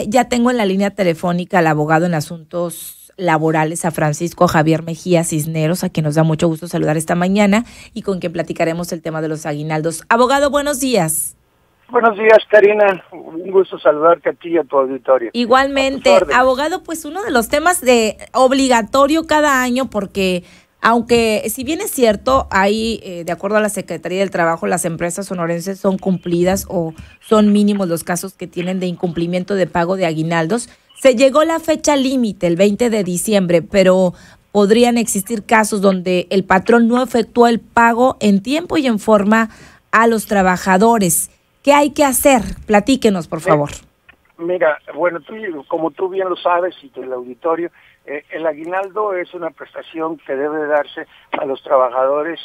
Ya tengo en la línea telefónica al abogado en asuntos laborales, a Francisco Javier Mejía Cisneros, a quien nos da mucho gusto saludar esta mañana y con quien platicaremos el tema de los aguinaldos. Abogado, buenos días. Buenos días, Karina. Un gusto saludarte a ti y a tu auditorio. Igualmente, abogado, pues uno de los temas de obligatorio cada año, porque aunque si bien es cierto, hay, de acuerdo a la Secretaría del Trabajo, las empresas sonorenses son cumplidas o son mínimos los casos que tienen de incumplimiento de pago de aguinaldos. Se llegó la fecha límite, el 20 de diciembre, pero podrían existir casos donde el patrón no efectuó el pago en tiempo y en forma a los trabajadores. ¿Qué hay que hacer? Platíquenos, por favor. Mira, bueno, como tú bien lo sabes y el auditorio, el aguinaldo es una prestación que debe darse a los trabajadores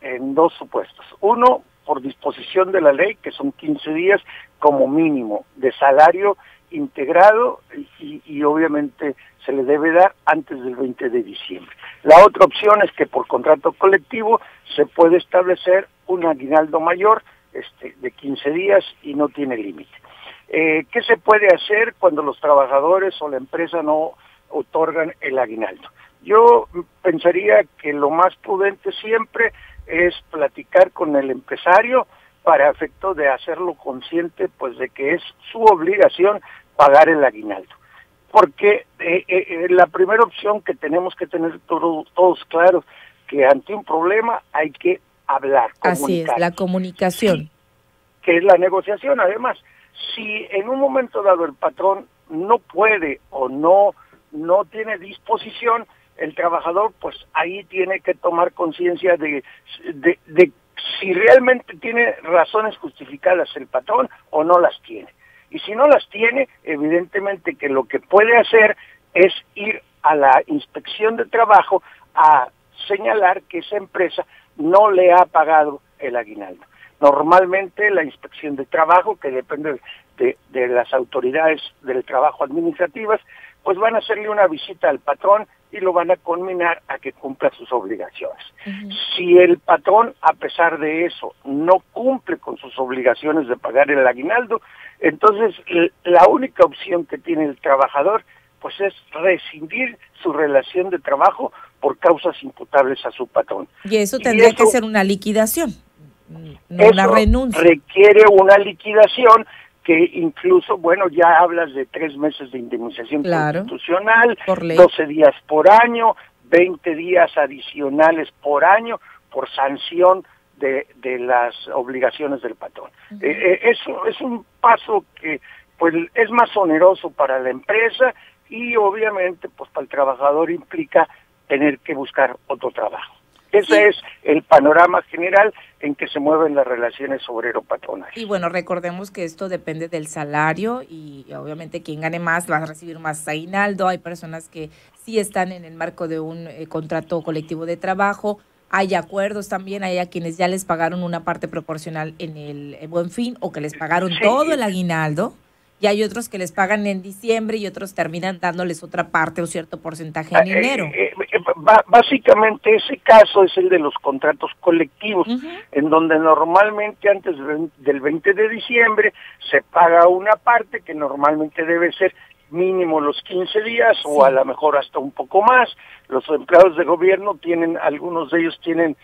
en dos supuestos. Uno, por disposición de la ley, que son 15 días como mínimo de salario integrado y obviamente se le debe dar antes del 20 de diciembre. La otra opción es que por contrato colectivo se puede establecer un aguinaldo mayor de 15 días y no tiene límite. ¿Qué se puede hacer cuando los trabajadores o la empresa no otorgan el aguinaldo? Yo pensaría que lo más prudente siempre es platicar con el empresario para efecto de hacerlo consciente pues de que es su obligación pagar el aguinaldo. Porque la primera opción que tenemos que tener todos claros, que ante un problema hay que hablar, comunicar. Así es, la comunicación. Sí, que es la negociación. Además, si en un momento dado el patrón no puede o no tiene disposición, el trabajador pues ahí tiene que tomar conciencia de si realmente tiene razones justificadas el patrón o no las tiene. Y si no las tiene, evidentemente que lo que puede hacer es ir a la inspección de trabajo a señalar que esa empresa no le ha pagado el aguinaldo. Normalmente la inspección de trabajo, que depende de las autoridades del trabajo administrativas, pues van a hacerle una visita al patrón y lo van a conminar a que cumpla sus obligaciones. Si el patrón, a pesar de eso, no cumple con sus obligaciones de pagar el aguinaldo, entonces la única opción que tiene el trabajador pues es rescindir su relación de trabajo por causas imputables a su patrón. Y eso tendría que ser una liquidación, no una renuncia. Requiere una liquidación que incluso, bueno, ya hablas de 3 meses de indemnización constitucional, 12 días por año, 20 días adicionales por año por sanción de las obligaciones del patrón. Eso es un paso que pues es más oneroso para la empresa y obviamente pues para el trabajador implica tener que buscar otro trabajo. Ese es el panorama general en que se mueven las relaciones obrero-patronales. Y bueno, recordemos que esto depende del salario y obviamente quien gane más va a recibir más aguinaldo. Hay personas que sí están en el marco de un contrato colectivo de trabajo. Hay acuerdos también, hay a quienes ya les pagaron una parte proporcional en el Buen Fin o que les pagaron todo el aguinaldo. Y hay otros que les pagan en diciembre y otros terminan dándoles otra parte o cierto porcentaje en enero. Básicamente ese caso es el de los contratos colectivos, en donde normalmente antes del 20 de diciembre se paga una parte que normalmente debe ser mínimo los 15 días o a lo mejor hasta un poco más. Los empleados de gobierno tienen, algunos de ellos tienen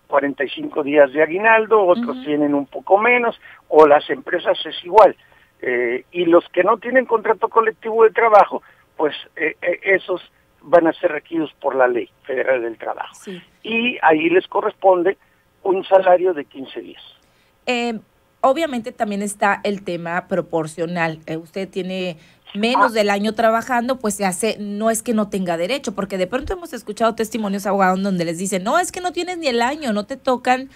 45 días de aguinaldo, otros tienen un poco menos, o las empresas es igual. Y los que no tienen contrato colectivo de trabajo, pues esos van a ser requeridos por la Ley Federal del Trabajo. Y ahí les corresponde un salario de 15 días. Obviamente también está el tema proporcional. Usted tiene menos del año trabajando, pues se hace, no es que no tenga derecho, porque de pronto hemos escuchado testimonios abogados donde les dicen, no, es que no tienes ni el año, no te tocan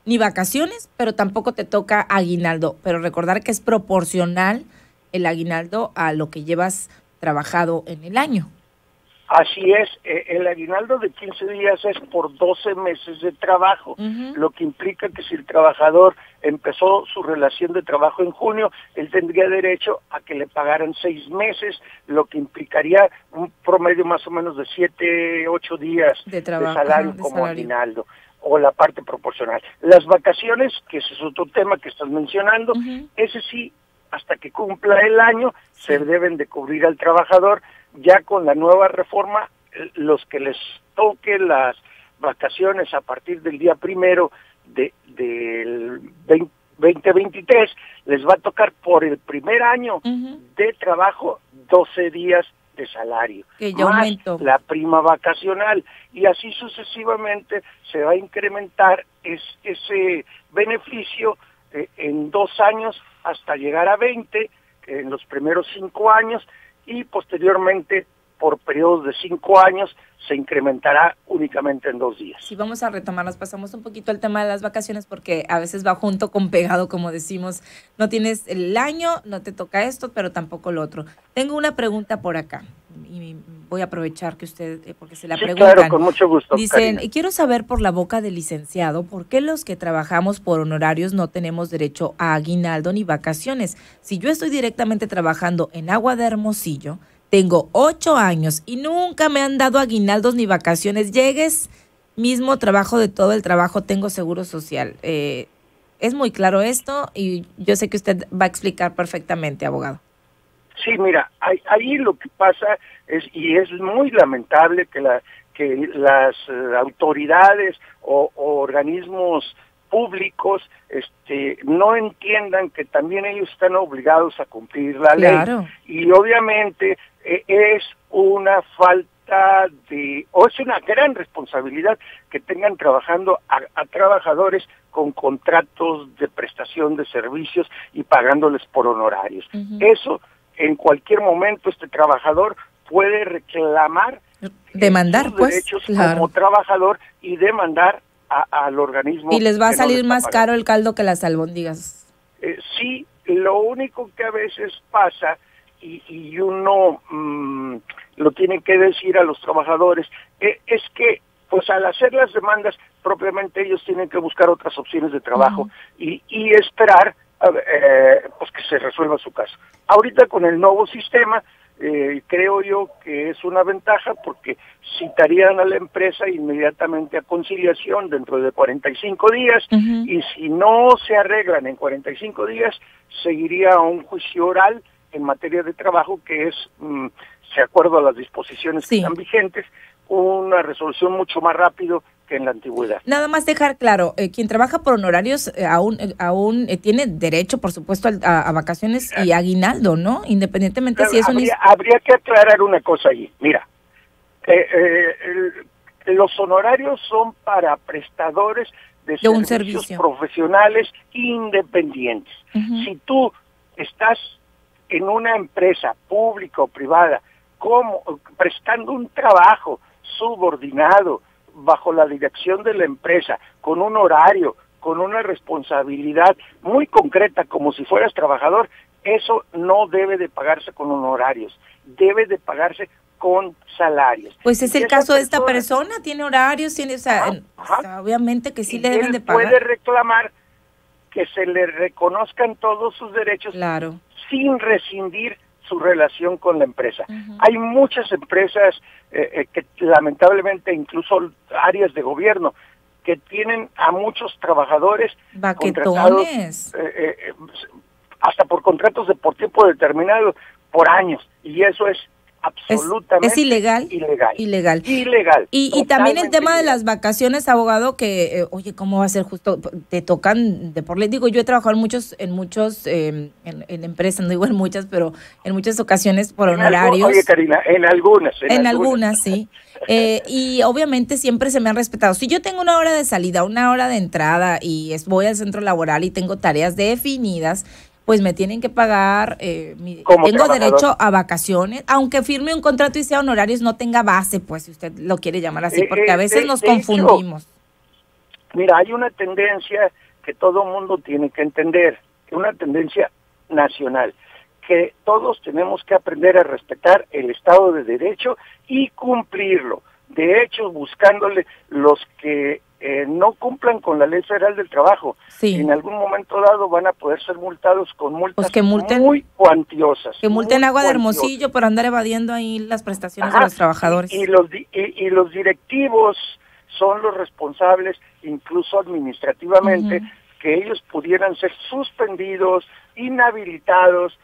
ni vacaciones, pero tampoco te toca aguinaldo. Pero recordar que es proporcional el aguinaldo a lo que llevas trabajado en el año. Así es, el aguinaldo de 15 días es por 12 meses de trabajo, lo que implica que si el trabajador empezó su relación de trabajo en junio, él tendría derecho a que le pagaran 6 meses, lo que implicaría un promedio más o menos de 7, 8 días de salario como aguinaldo, o la parte proporcional. Las vacaciones, que ese es otro tema que estás mencionando, ese sí hasta que cumpla el año, se deben de cubrir al trabajador. Ya con la nueva reforma, los que les toque las vacaciones a partir del día 1 del 2023, les va a tocar por el primer año de trabajo 12 días de salario, que ya más aumentó la prima vacacional, y así sucesivamente se va a incrementar ese beneficio en 2 años hasta llegar a 20 en los primeros 5 años, y posteriormente por periodos de 5 años se incrementará únicamente en 2 días. Sí, vamos a retomar, nos pasamos un poquito al tema de las vacaciones porque a veces va junto con pegado, como decimos. No tienes el año, no te toca esto, pero tampoco lo otro. Tengo una pregunta por acá y voy a aprovechar que usted, porque se la preguntan. Claro, con mucho gusto. Dicen, Karina, quiero saber por la boca del licenciado, ¿por qué los que trabajamos por honorarios no tenemos derecho a aguinaldo ni vacaciones? Si yo estoy directamente trabajando en Agua de Hermosillo, tengo 8 años y nunca me han dado aguinaldos ni vacaciones. Llegues, mismo trabajo de todo el trabajo, tengo seguro social. Es muy claro esto y yo sé que usted va a explicar perfectamente, abogado. Sí, mira, ahí lo que pasa es, y es muy lamentable que las autoridades o organismos públicos no entiendan que también ellos están obligados a cumplir la ley. Y obviamente es una falta o es una gran responsabilidad que tengan trabajando a trabajadores con contratos de prestación de servicios y pagándoles por honorarios. Eso, en cualquier momento, este trabajador puede reclamar demandar sus derechos como trabajador y demandar al organismo. Y les va a salir más caro el caldo que las albóndigas. Sí, lo único que a veces pasa, y uno lo tiene que decir a los trabajadores, es que pues al hacer las demandas, propiamente ellos tienen que buscar otras opciones de trabajo y esperar pues que se resuelva su caso. Ahorita con el nuevo sistema, creo yo que es una ventaja porque citarían a la empresa inmediatamente a conciliación dentro de 45 días y si no se arreglan en 45 días, seguiría un juicio oral en materia de trabajo que es, de acuerdo a las disposiciones que están vigentes, una resolución mucho más rápido que en la antigüedad. Nada más dejar claro, quien trabaja por honorarios aún tiene derecho, por supuesto, a vacaciones y aguinaldo, ¿no? Independientemente si es habría que aclarar una cosa allí. Mira, los honorarios son para prestadores de servicios profesionales independientes. Si tú estás en una empresa pública o privada prestando un trabajo subordinado bajo la dirección de la empresa, con un horario, con una responsabilidad muy concreta, como si fueras trabajador, eso no debe de pagarse con honorarios, debe de pagarse con salarios. Pues es el caso de esta persona, tiene horarios, tiene, obviamente que sí le deben de pagar. Puede reclamar que se le reconozcan todos sus derechos sin rescindir su relación con la empresa. Hay muchas empresas que lamentablemente, incluso áreas de gobierno, que tienen a muchos trabajadores contratados hasta por contratos por tiempo determinado por años, y eso es absolutamente es ilegal. Y también el tema de las vacaciones, abogado, que oye, ¿cómo va a ser justo? Te tocan de por ley. Digo, yo he trabajado en muchos en empresas, no digo en muchas, pero en muchas ocasiones por honorarios. Oye, Karina, en algunas, sí. Y obviamente siempre se me han respetado. Si yo tengo una hora de salida, una hora de entrada y voy al centro laboral y tengo tareas definidas, pues me tienen que pagar, tengo derecho a vacaciones, aunque firme un contrato y sea honorarios, no tenga base, pues si usted lo quiere llamar así, porque a veces nos confundimos. Mira, hay una tendencia que todo mundo tiene que entender, una tendencia nacional, que todos tenemos que aprender a respetar el Estado de Derecho y cumplirlo. De hecho, buscándole los que no cumplan con la Ley Federal del Trabajo, en algún momento dado van a poder ser multados con multas muy cuantiosas. Que multen Agua de Hermosillo por andar evadiendo ahí las prestaciones de los trabajadores. Y los directivos son los responsables, incluso administrativamente, que ellos pudieran ser suspendidos, inhabilitados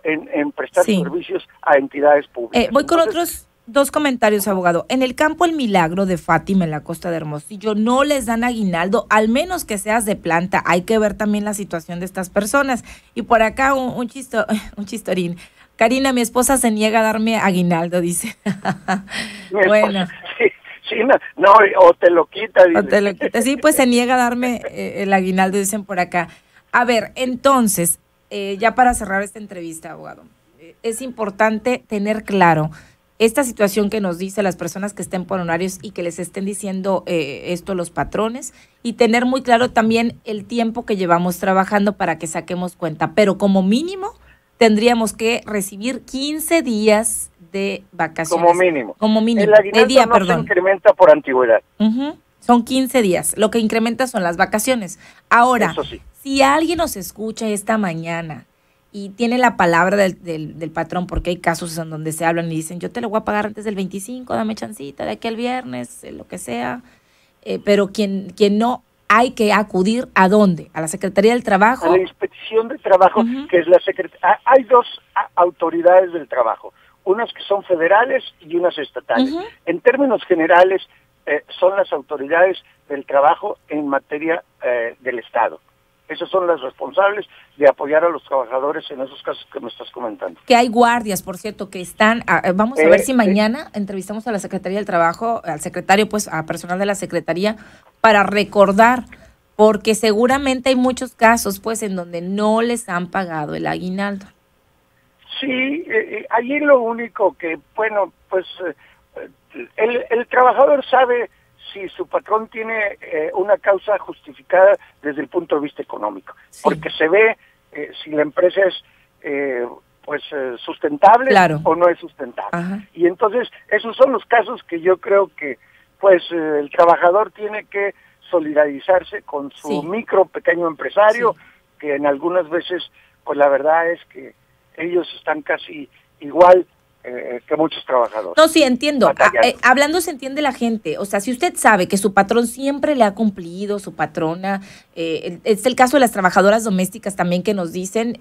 en prestar servicios a entidades públicas. Voy con otros 2 comentarios, abogado. En el campo El Milagro de Fátima, en la costa de Hermosillo, no les dan aguinaldo, al menos que seas de planta. Hay que ver también la situación de estas personas. Y por acá un chistorín. Karina, mi esposa se niega a darme aguinaldo, dice. Bueno. Sí, no, o te lo quita. Dice. O te lo quita. Sí, pues se niega a darme el aguinaldo, dicen por acá. A ver, entonces, ya para cerrar esta entrevista, abogado, es importante tener claro esta situación que nos dice las personas que estén por honorarios y que les estén diciendo esto los patrones, y tener muy claro también el tiempo que llevamos trabajando para que saquemos cuenta, pero como mínimo tendríamos que recibir 15 días de vacaciones. Como mínimo. El aguinaldo se incrementa por antigüedad. Son 15 días. Lo que incrementa son las vacaciones. Ahora, eso sí. Si alguien nos escucha esta mañana y tiene la palabra del patrón, porque hay casos en donde se hablan y dicen, yo te lo voy a pagar antes del 25, dame chancita de aquí al viernes, lo que sea, pero quien no, hay que acudir ¿a dónde? ¿A la Secretaría del Trabajo? A la Inspección de Trabajo, que es la Secretaría. Hay 2 autoridades del trabajo, unas que son federales y unas estatales. En términos generales, son las autoridades del trabajo en materia del Estado. Esas son las responsables de apoyar a los trabajadores en esos casos que me estás comentando. Que hay guardias, por cierto, que están... vamos a ver si mañana entrevistamos a la Secretaría del Trabajo, al secretario, pues a personal de la Secretaría, para recordar, porque seguramente hay muchos casos, pues, en donde no les han pagado el aguinaldo. Sí, allí lo único que, bueno, pues, el trabajador sabe si su patrón tiene una causa justificada desde el punto de vista económico, porque se ve si la empresa es sustentable o no es sustentable. Y entonces esos son los casos que yo creo que pues el trabajador tiene que solidarizarse con su pequeño empresario, que en algunas veces pues la verdad es que ellos están casi igual que muchos trabajadores. No, sí, entiendo. Hablando se entiende la gente. O sea, si usted sabe que su patrón siempre le ha cumplido, su patrona, es el caso de las trabajadoras domésticas también que nos dicen,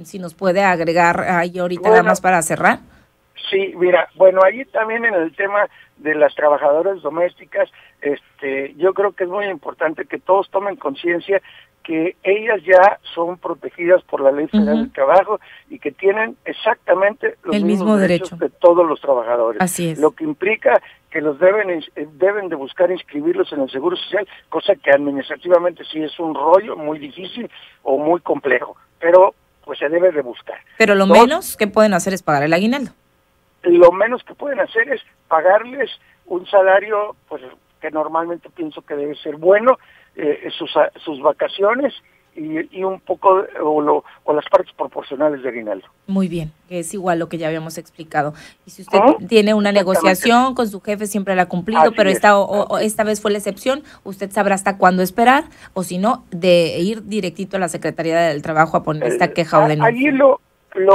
si nos puede agregar ahí ahorita nada más para cerrar. Sí, mira, bueno, ahí también en el tema de las trabajadoras domésticas, yo creo que es muy importante que todos tomen conciencia que ellas ya son protegidas por la Ley Federal del Trabajo y que tienen exactamente los mismos derechos de todos los trabajadores. Así es. Lo que implica que los deben de buscar inscribirlos en el Seguro Social, cosa que administrativamente sí es un rollo muy difícil o muy complejo, pero pues se debe de buscar. Pero lo menos que pueden hacer es pagar el aguinaldo. Lo menos que pueden hacer es pagarles un salario, pues que normalmente pienso que debe ser bueno, sus vacaciones y un poco o las partes proporcionales de aguinaldo. Muy bien, que es igual lo que ya habíamos explicado. Y si usted tiene una negociación con su jefe, siempre la ha cumplido, así pero esta vez fue la excepción, usted sabrá hasta cuándo esperar, o si no, de ir directito a la Secretaría del Trabajo a poner esta queja o denuncia. Allí lo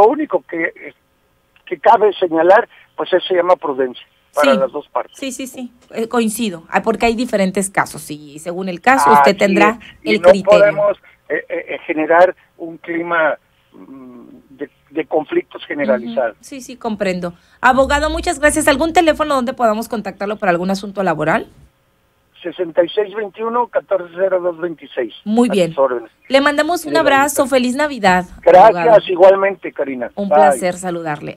único que cabe señalar, pues se llama prudencia. Para las 2 partes. Sí, coincido, porque hay diferentes casos y según el caso usted tendrá el criterio. No podemos generar un clima de conflictos generalizados. Sí, comprendo. Abogado, muchas gracias. ¿Algún teléfono donde podamos contactarlo para algún asunto laboral? 6621-140226. Muy bien. Le mandamos un abrazo. Feliz Navidad. Gracias, abogado. Igualmente, Karina. Un placer saludarle.